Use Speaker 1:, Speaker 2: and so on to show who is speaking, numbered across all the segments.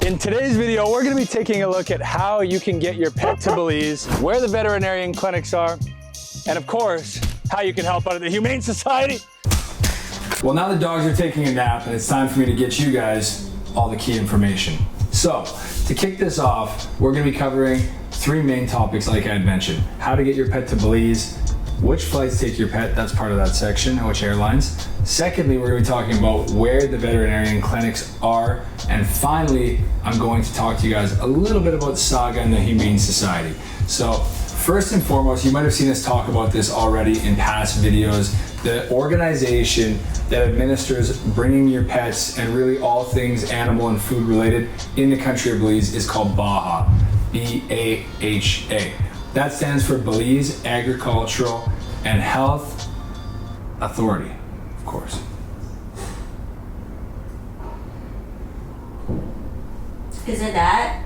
Speaker 1: In today's video, we're going to be taking a look at how you can get your pet to Belize, where the veterinarian clinics are, and of course, how you can help out at the Humane Society. Well, now the dogs are taking a nap and it's time for me to get you guys all the key information. So, to kick this off, we're going to be covering three main topics like I had mentioned. How to get your pet to Belize, which flights take your pet, that's part of that section, which airlines. Secondly, we're going to be talking about where the veterinarian clinics are. And finally, I'm going to talk to you guys a little bit about Saga and the Humane Society. So first and foremost, you might have seen us talk about this already in past videos. The organization that administers bringing your pets and really all things animal and food related in the country of Belize is called BAHA, B-A-H-A. That stands for Belize Agricultural and Health Authority, of course.
Speaker 2: Is it that?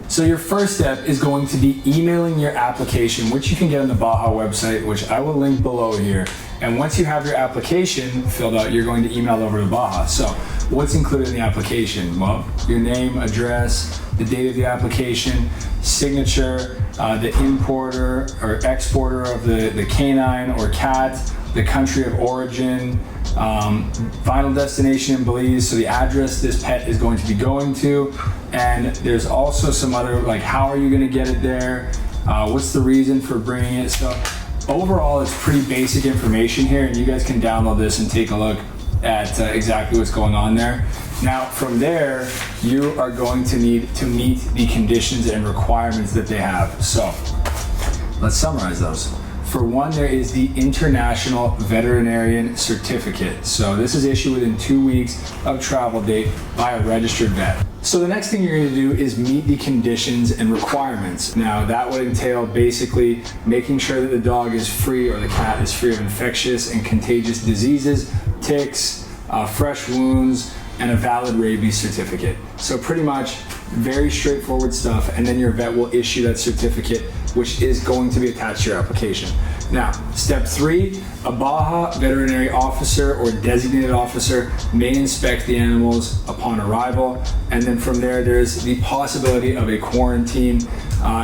Speaker 1: So your first step is going to be emailing your application, which you can get on the BAHA website, which I will link below here. And once you have your application filled out, you're going to email over to BAHA. So what's included in the application? Well, your name, address, the date of the application, signature, the importer or exporter of the canine or cat, the country of origin, final destination in Belize, so the address this pet is going to be going to, and there's also some other, like, how are you going to get it there, what's the reason for bringing it. So overall, it's pretty basic information here, and you guys can download this and take a look at exactly what's going on there. Now from there, you are going to need to meet the conditions and requirements that they have. So let's summarize those. For one, there is the International Veterinarian Certificate. So this is issued within 2 weeks of travel date by a registered vet. So the next thing you're going to do is meet the conditions and requirements. Now that would entail basically making sure that the dog is free or the cat is free of infectious and contagious diseases, ticks, fresh wounds, and a valid rabies certificate. So pretty much very straightforward stuff, and then your vet will issue that certificate, which is going to be attached to your application. Now, step 3, a BAHA veterinary officer or designated officer may inspect the animals upon arrival, and then from there, there's the possibility of a quarantine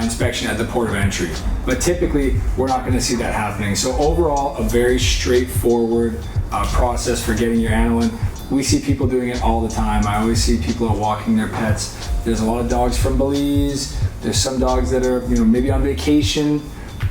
Speaker 1: inspection at the port of entry. But typically, we're not going to see that happening. So overall, a very straightforward process for getting your animal in. We see people doing it all the time. I always see people out walking their pets. There's a lot of dogs from Belize. There's some dogs that are, maybe on vacation.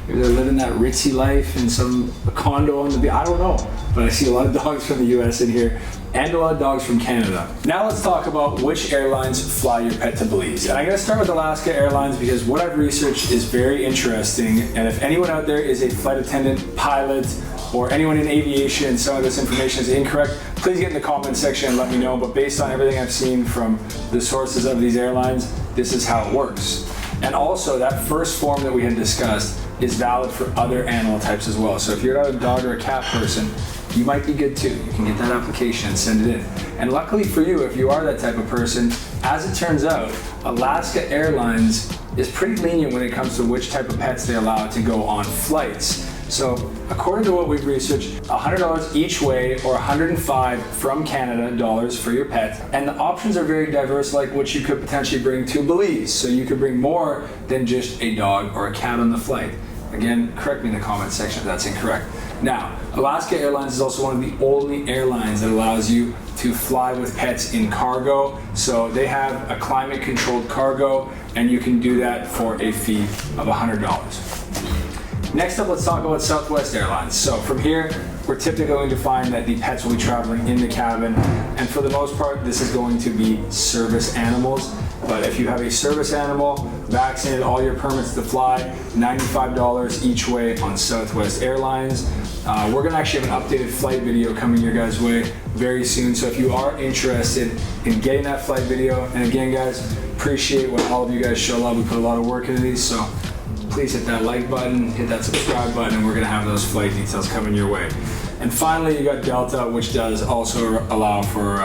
Speaker 1: Maybe they're living that ritzy life in some condo on the beach. I don't know. But I see a lot of dogs from the US in here and a lot of dogs from Canada. Now let's talk about which airlines fly your pet to Belize. And I'm gonna start with Alaska Airlines because what I've researched is very interesting. And if anyone out there is a flight attendant, pilot, or anyone in aviation and some of this information is incorrect, please get in the comment section and let me know. But based on everything I've seen from the sources of these airlines, this is how it works. And also that first form that we had discussed is valid for other animal types as well. So if you're not a dog or a cat person, you might be good too. You can get that application and send it in. And luckily for you, if you are that type of person, as it turns out, Alaska Airlines is pretty lenient when it comes to which type of pets they allow to go on flights. So according to what we've researched, $100 each way or $105 from Canada dollars for your pet. And the options are very diverse, like what you could potentially bring to Belize. So you could bring more than just a dog or a cat on the flight. Again, correct me in the comment section if that's incorrect. Now, Alaska Airlines is also one of the only airlines that allows you to fly with pets in cargo. So they have a climate controlled cargo, and you can do that for a fee of $100. Next up, let's talk about Southwest Airlines. So from here, we're typically going to find that the pets will be traveling in the cabin, and for the most part, this is going to be service animals. But if you have a service animal, vaccinated, all your permits to fly, $95 each way on Southwest Airlines. We're gonna actually have an updated flight video coming your guys' way very soon. So if you are interested in getting that flight video, and again guys, appreciate when all of you guys show love. We put a lot of work into these, so please hit that like button, hit that subscribe button, and we're gonna have those flight details coming your way. And finally, you got Delta, which does also allow for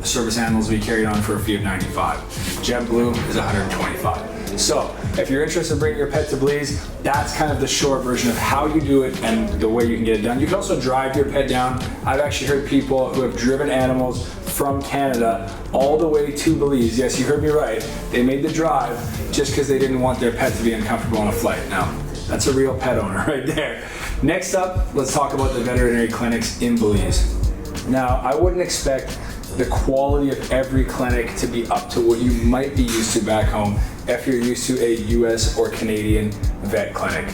Speaker 1: service animals to be carried on for a fee of $95. JetBlue is $125. So if you're interested in bringing your pet to Belize, that's kind of the short version of how you do it and the way you can get it done. You can also drive your pet down. I've actually heard people who have driven animals from Canada all the way to Belize. Yes, you heard me right. They made the drive just because they didn't want their pet to be uncomfortable on a flight. Now, that's a real pet owner right there. Next up, let's talk about the veterinary clinics in Belize. Now, I wouldn't expect the quality of every clinic to be up to what you might be used to back home if you're used to a US or Canadian vet clinic.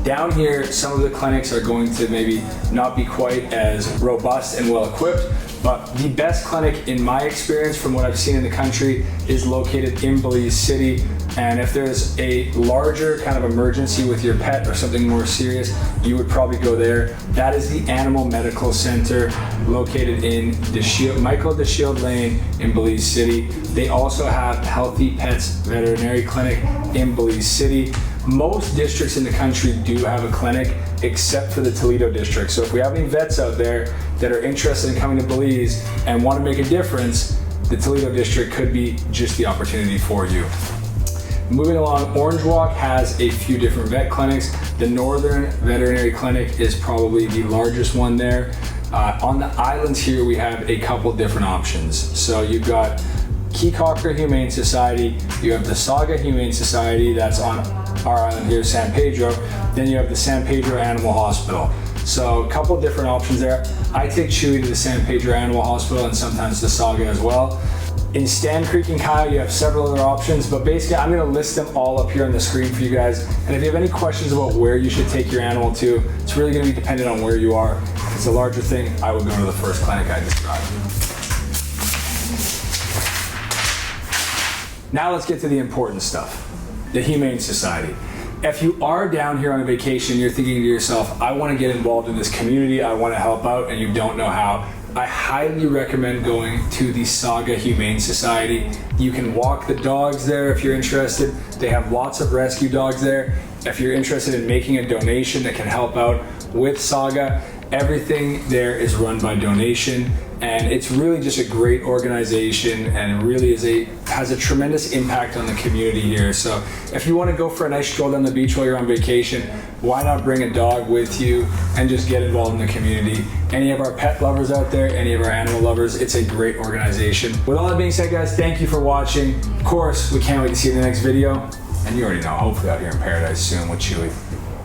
Speaker 1: Down here, some of the clinics are going to maybe not be quite as robust and well equipped, but the best clinic in my experience from what I've seen in the country is located in Belize City. And if there's a larger kind of emergency with your pet or something more serious, you would probably go there. That is the Animal Medical Center located in Michael DeShield Lane in Belize City. They also have Healthy Pets Veterinary Clinic in Belize City. Most districts in the country do have a clinic except for the Toledo district. So if we have any vets out there that are interested in coming to Belize and want to make a difference, the Toledo district could be just the opportunity for you. Moving along, Orange Walk has a few different vet clinics. The Northern Veterinary Clinic is probably the largest one there. On the islands here, we have a couple different options. So you've got Keycocker Humane Society, you have the Saga Humane Society, that's on our island here, San Pedro. Then you have the San Pedro Animal Hospital. So a couple different options there. I take Chewy to the San Pedro Animal Hospital and sometimes the Saga as well. In Stan Creek and Kyle, you have several other options, but basically I'm gonna list them all up here on the screen for you guys. And if you have any questions about where you should take your animal to, it's really gonna be dependent on where you are. If it's a larger thing, I would go to the first clinic I described. Now let's get to the important stuff, the Humane Society. If you are down here on a vacation, you're thinking to yourself, I wanna get involved in this community, I wanna help out, and you don't know how, I highly recommend going to the Saga Humane Society. You can walk the dogs there if you're interested. They have lots of rescue dogs there. If you're interested in making a donation that can help out with Saga, everything there is run by donation, and it's really just a great organization and really has a tremendous impact on the community here. So if you want to go for a nice stroll down the beach while you're on vacation, why not bring a dog with you and just get involved in the community? Any of our pet lovers out there, any of our animal lovers, it's a great organization. With all that being said, guys, thank you for watching. Of course, we can't wait to see you in the next video. And you already know, hopefully out here in paradise soon with Chewy.